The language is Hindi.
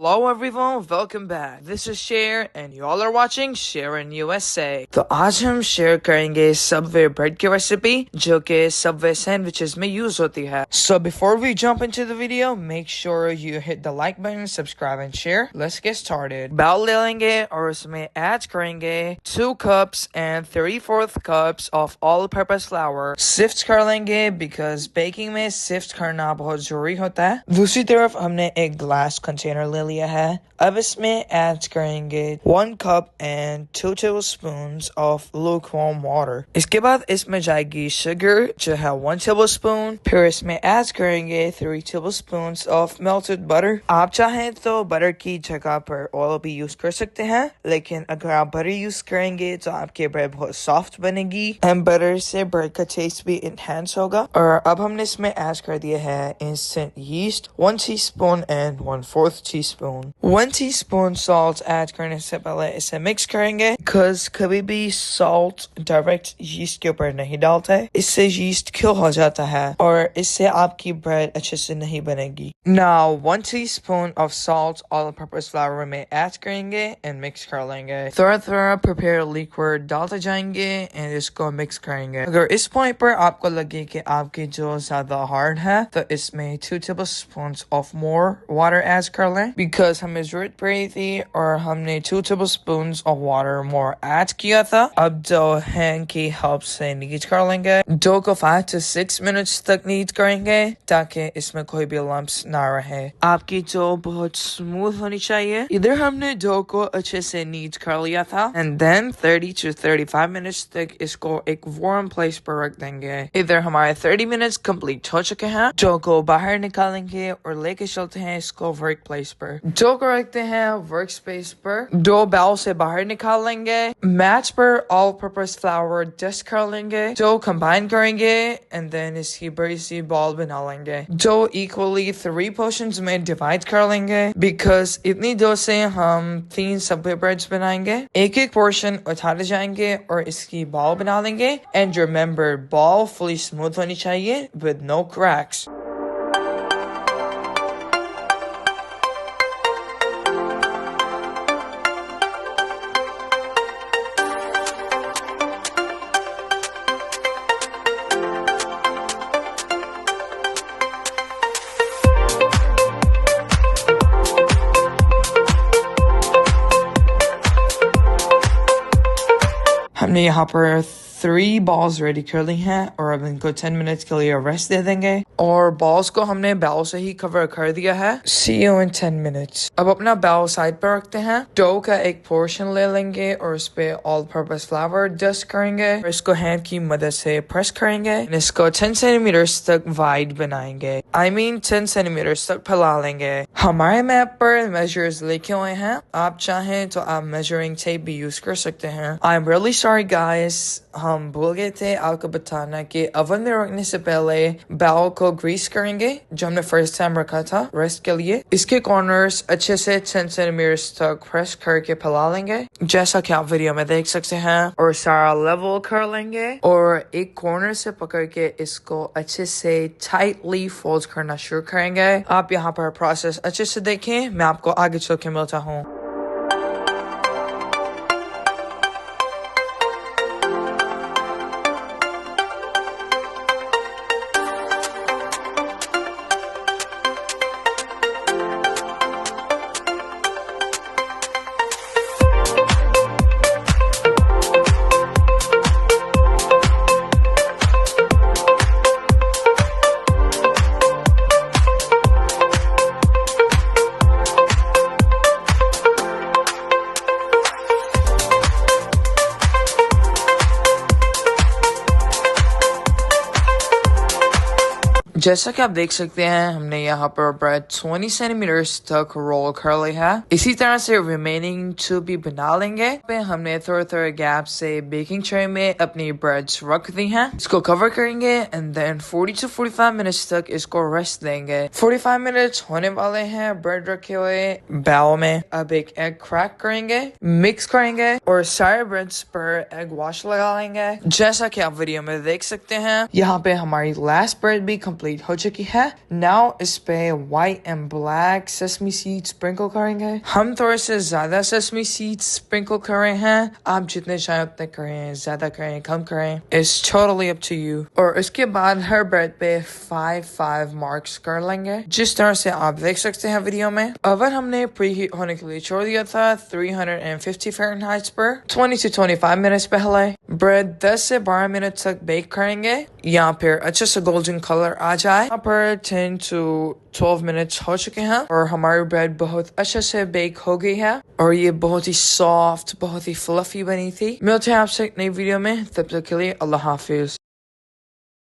Hello everyone, welcome back. This is Share and you all are watching Share in USA. तो आज हम शेयर करेंगे सबवे ब्रेड की रेसिपी जो कि सबवे सैंडविचेस में यूज होती है. So before we jump into the video, make sure you hit the like button, subscribe and share. Let's get started. Bowl ले लेंगे और उसमें ऐड करेंगे 2 cups and 3/4 cups of all-purpose flour. Sift कर लेंगे because baking में sift करना बहुत जरूरी होता है. दूसरी तरफ हमने एक ग्लास कंटेनर ले लिया है. अब इसमें ऐड करेंगे 1 cup and 2 tablespoons of lukewarm water. इसके बाद इसमें जाएगी sugar जो है 1 tablespoon. फिर इसमें ऐड करेंगे 3 tablespoons of melted butter. आप चाहें तो बटर की जगह पर ऑयल भी यूज कर सकते हैं, लेकिन अगर आप बटर यूज करेंगे तो आपके ब्रेड बहुत सॉफ्ट बनेगी एंड बटर से ब्रेड का टेस्ट भी इनहेंस होगा. और अब हमने इसमें ऐड कर दिया है instant yeast 1 teaspoon and 1/4 teaspoon. 1 teaspoon salt add करने से पहले इसे मिक्स करेंगे because कभी भी salt डायरेक्ट yeast के ऊपर नहीं डालते, इससे yeast kill हो जाता है और इससे आपकी ब्रेड अच्छे से नहीं बनेगी. Now 1 teaspoon of salt all-purpose flour में ऐड करेंगे and मिक्स कर लेंगे. थोड़ा prepare liquid डालते जाएंगे and इसको मिक्स करेंगे. अगर इस पॉइंट पर आपको लगे कि आपकी जो ज्यादा हार्ड है तो इसमें 2 tablespoons of more water add कर लें because हमें जरूरत पड़ी थी और हमने 2 tablespoons of water more add किया था. अब डो हैंड की हेल्प से नीट कर लेंगे. डो को 5 to 6 minutes तक नीट करेंगे ताकि इसमें कोई भी लम्प्स ना रहे. आपकी डो बहुत स्मूथ होनी चाहिए. इधर हमने डो को अच्छे से नीट कर लिया था and then 30 to 35 minutes तक इसको एक warm place पर रख देंगे. इधर हमारे 30 minutes complete हो चुके हैं. डो को बाहर निकालेंगे और लेके चलते हैं इसको वर्क प्लेस पर. डो को रखते हैं वर्क स्पेस पर. डो बाउल से बाहर निकाल लेंगे. मैच पर ऑल पर्पस फ्लावर डस्ट कर लेंगे. डो कंबाइन करेंगे एंड देन इसकी बड़ी सी बॉल बना लेंगे. डो इक्वली 3 पोर्शंस में डिवाइड कर लेंगे बिकॉज इतनी डो से हम 3 सबवे ब्रेड्स बनाएंगे. एक पोर्शन उठाते जाएंगे और इसकी बॉल बना लेंगे. And remember, ball fully smooth होनी चाहिए विद नो क्रैक्स. हमने यहाँ पर 3 balls रेडी कर ली हैं और अब इनको 10 minutes के लिए रेस्ट दे देंगे. और balls को हमने बाउल से ही कवर कर दिया है. See you in 10 minutes. अब अपना बाउल साइड पर रखते हैं. डो का एक पोर्शन ले लेंगे और उस पे ऑल पर्पस फ्लावर डस्ट करेंगे और इसको हैंड की मदद से प्रेस करेंगे. इसको 10 centimeters तक वाइड बनाएंगे. I mean 10 centimeters तक फैला लेंगे. हमारे मैप पर मेजर्स लिखे हुए हैं. आप चाहें तो आप मेजरिंग टेप भी यूज कर सकते हैं. I'm really sorry guys. हम भूल गए थे आपको बताना कि ओवन में रखने से पहले बाउल को ग्रीस करेंगे जो हमने फर्स्ट टाइम रखा था रेस्ट के लिए. इसके कॉर्नर्स अच्छे से 10 centimeters तक प्रेस करके फैला लेंगे जैसा कि आप वीडियो में देख सकते हैं और सारा लेवल कर लेंगे और एक कॉर्नर से पकड़ के इसको अच्छे से टाइटली फोल्ड करना शुरू करेंगे. आप यहाँ पर प्रोसेस अच्छे से देखें. मैं आपको आगे चल के मिलता हूँ. जैसा कि आप देख सकते हैं हमने यहाँ पर ब्रेड 20 centimeters तक रोल कर लिया है. इसी तरह से रिमेनिंग 2 भी बना लेंगे. हमने थोड़ा गैप से बेकिंग ट्रे में अपनी ब्रेड्स रख दी हैं. इसको कवर करेंगे एंड देन 40 to 45 minutes तक इसको रेस्ट देंगे. 45 minutes होने वाले हैं ब्रेड रखे हुए बाउल में. अब एक एग क्रैक करेंगे, मिक्स करेंगे और सारे ब्रेड्स पर एग वॉश लगा लेंगे. जैसा कि आप वीडियो में देख सकते हैं यहाँ पे हमारी लास्ट ब्रेड भी कंप्लीट कंप्लीट हो चुकी है। नाउ इस पे white and black sesame seeds sprinkle करेंगे। हम थोड़े से ज्यादा सेसमी सीड्स स्प्रिंकल कर रहे हैं, आप जितने चाहे उतने करें, ज्यादा करें कम करें, it's totally up to you. और उसके बाद हर ब्रेड पे 5 मार्क्स कर लेंगे, जिस तरह से आप देख सकते हैं वीडियो में। ओवन हमने प्री हीट होने के लिए छोड़ दिया था 350 फ़ारेनहाइट पर 20 से 25 मिनट्स पहले। ब्रेड 10 से 12 मिनट तक बेक करेंगे या फिर अच्छे से गोल्डन कलर आ जाए। यहाँ पर 10 to 12 मिनट्स हो चुके हैं और हमारी ब्रेड बहुत अच्छे से बेक हो गई है और ये बहुत ही सॉफ्ट, बहुत ही फ्लफी बनी थी। मिलते हैं आपसे एक नई वीडियो में, तब तक के लिए अल्लाह हाफिज।